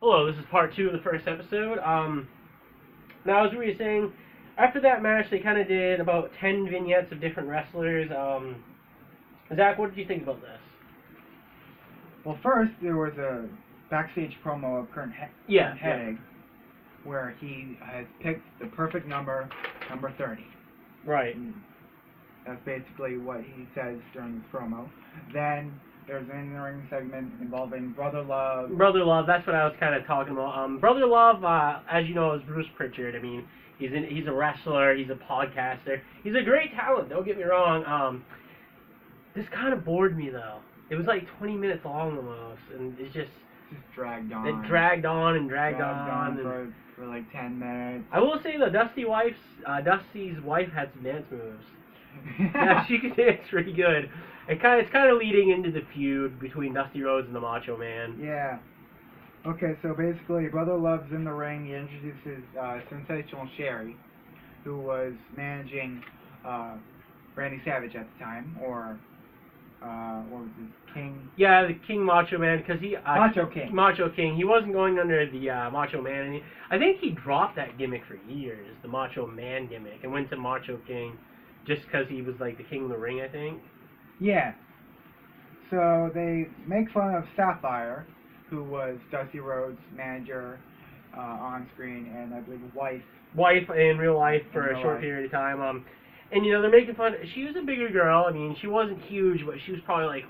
Hello, this is part two of the first episode. Now, as we were saying, after that match, they kind of did about 10 vignettes of different wrestlers. Zach, what did you think about this? Well, first, there was a backstage promo of Kurt Hennig, where he has picked the perfect number 30. Right. And that's basically what he says during this promo. Then there's an in-the-ring segment involving Brother Love. Brother Love, that's what I was kind of talking about. Brother Love, as you know, is Bruce Pritchard. I mean, he's a wrestler, he's a podcaster. He's a great talent, don't get me wrong. This kind of bored me, though. It was like 20 minutes long almost, and it's just dragged on. It dragged on and dragged on. For like 10 minutes. I will say, though, Dusty's wife had some dance moves. Yeah, she could dance pretty good. It's kind of leading into the feud between Dusty Rhodes and the Macho Man. Yeah. Okay, so basically, Brother Love's in the ring. He introduces Sensational Sherry, who was managing Randy Savage at the time, or what was his King? Yeah, the King Macho Man, because he Macho King. Macho King. He wasn't going under the Macho Man, and I think he dropped that gimmick for years, the Macho Man gimmick, and went to Macho King, just because he was like the king of the ring, I think. Yeah. So they make fun of Sapphire, who was Dusty Rhodes' manager on screen, and I believe wife. Wife in real life for a short period of time. And you know, they're making fun. She was a bigger girl. I mean, she wasn't huge, but she was probably like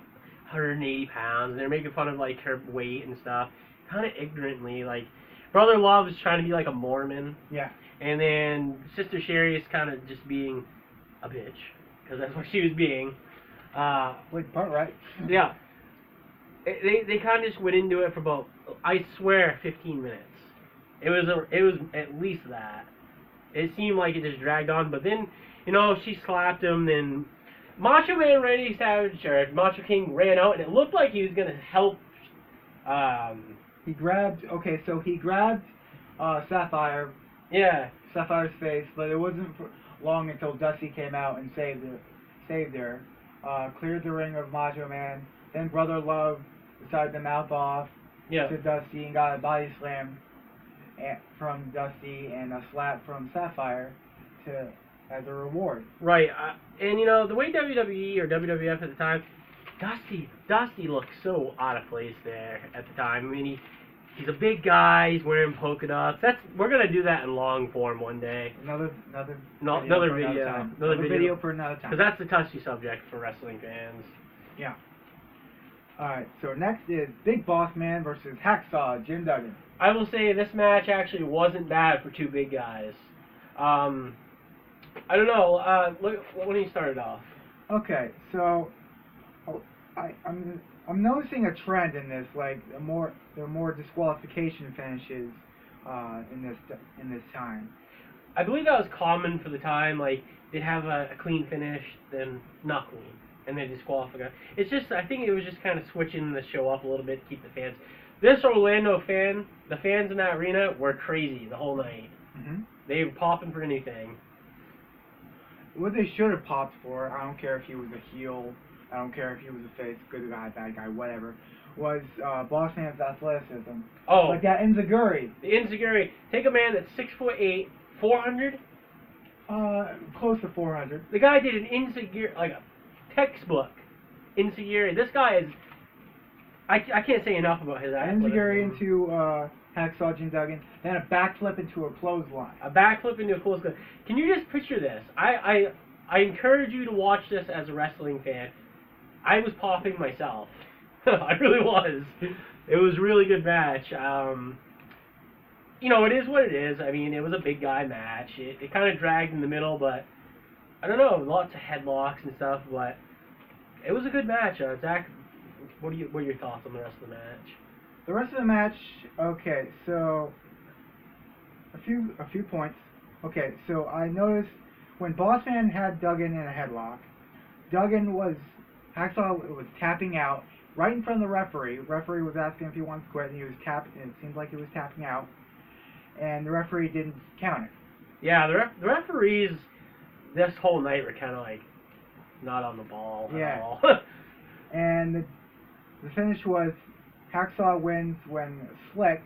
180 pounds. And they're making fun of like her weight and stuff, kind of ignorantly. Like Brother Love is trying to be like a Mormon. Yeah. And then Sister Sherry is kind of just being a bitch, because that's what she was being. Wait, part right. Yeah. They kind of just went into it for about, I swear, 15 minutes. It was at least that. It seemed like it just dragged on, but then, you know, she slapped him, then Macho Man Randy Savage, or Macho King, ran out, and it looked like he was going to help. He grabbed Sapphire. Yeah. Sapphire's face, but it wasn't long until Dusty came out and saved her. Cleared the ring of Macho Man. Then Brother Love decided to mouth off to Dusty and got a body slam from Dusty and a slap from Sapphire as a reward. Right, and you know, the way WWE or WWF at the time, Dusty looked so out of place there at the time. I mean, he's a big guy. He's wearing polka dots. We're gonna do that in long form one day. Another video for another time. Because that's a touchy subject for wrestling fans. Yeah. All right. So next is Big Boss Man versus Hacksaw Jim Duggan. I will say this match actually wasn't bad for two big guys. I don't know. Look, when he started off. Okay, so I'm noticing a trend in this. Like there are more disqualification finishes in this time. I believe that was common for the time. Like they'd have a clean finish, then not clean, and then disqualify. It's just, I think it was just kind of switching the show up a little bit to keep the fans. This Orlando the fans in that arena were crazy the whole night. Mm-hmm. They were popping for anything. What they should have popped for, I don't care if he was a heel, I don't care if he was a face, good guy, bad guy, whatever, was Boss Man's athleticism. Oh. Like that Enziguri. The Enziguri. Take a man that's 6'8", 400? Close to 400. The guy did an Enziguri, like a textbook Enziguri. This guy is, I can't say enough about his athleticism. Enziguri into Hacksaw Jim Duggan, then a backflip into a clothesline. A backflip into a clothesline. Can you just picture this? I encourage you to watch this as a wrestling fan. I was popping myself. I really was. It was a really good match. You know, it is what it is. I mean, it was a big guy match. It kind of dragged in the middle, but I don't know, lots of headlocks and stuff, but it was a good match. Zach, what are your thoughts on the rest of the match? The rest of the match, okay, so a few points. Okay, so I noticed when Boss Man had Duggan in a headlock, Hacksaw was tapping out right in front of the referee. The referee was asking if he wanted to quit, and he was tapping, and it seemed like he was tapping out, and the referee didn't count it. Yeah, the referees this whole night were kind of like not on the ball at all. And the finish was Hacksaw wins when Slick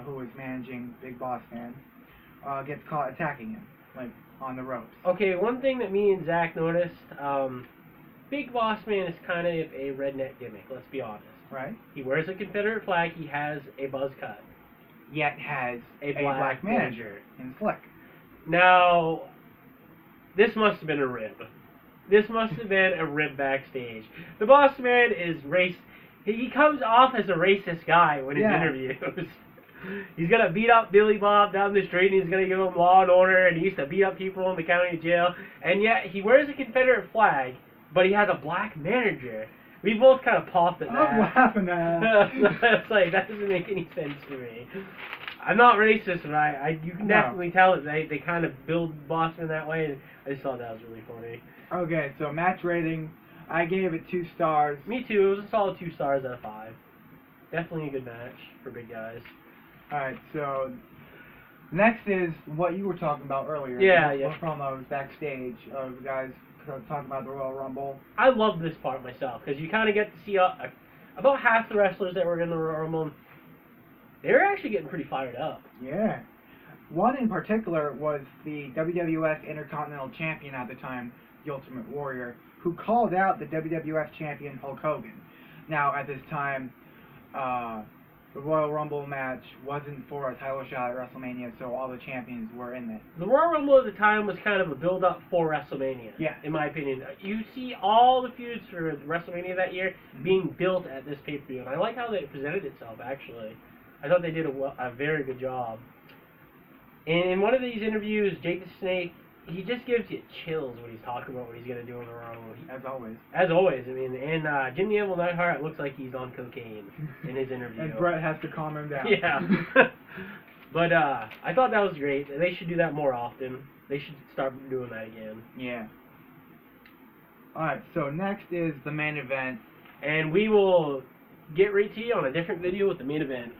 who was managing Big Boss Man, gets caught attacking him, like, on the ropes. Okay, one thing that me and Zach noticed, Big Boss Man is kind of a redneck gimmick, let's be honest. Right. He wears a Confederate flag, he has a buzz cut. Yet has a black manager. In Slick. Now, this must have been a rib. This must have been a rib backstage. The Boss Man is he comes off as a racist guy when he's interviews. He's gonna beat up Billy Bob down the street, and he's gonna give him law and order, and he used to beat up people in the county jail, and yet he wears a Confederate flag, but he has a black manager. We both kind of popped at that. I'm laughing at that. It's like, that doesn't make any sense to me. I'm not racist, but you can definitely tell that they kind of build Boston that way, and I just thought that was really funny. Okay, so match rating, I gave it 2 stars. Me too. It was a solid 2 stars out of 5. Definitely a good match for big guys. Alright, so next is what you were talking about earlier. Yeah. Promos backstage of the guys talking about the Royal Rumble. I love this part myself, because you kind of get to see about half the wrestlers that were in the Royal Rumble. They were actually getting pretty fired up. Yeah. One in particular was the WWF Intercontinental Champion at the time, the Ultimate Warrior, who called out the WWF Champion Hulk Hogan. Now, at this time, the Royal Rumble match wasn't for a title shot at WrestleMania, so all the champions were in it. The Royal Rumble at the time was kind of a build-up for WrestleMania, in my opinion. You see all the feuds for WrestleMania that year being built at this pay-per-view, and I like how they presented itself, actually. I thought they did a very good job. In one of these interviews, Jake the Snake, he just gives you chills when he's talking about what he's going to do in the Royal Rumble. As always. As always. I mean, and Jimmy Evil Neidhart looks like he's on cocaine in his interview. And Brett has to calm him down. Yeah. But I thought that was great. They should do that more often. They should start doing that again. Yeah. Alright, so next is the main event. And we will get right to you on a different video with the main event.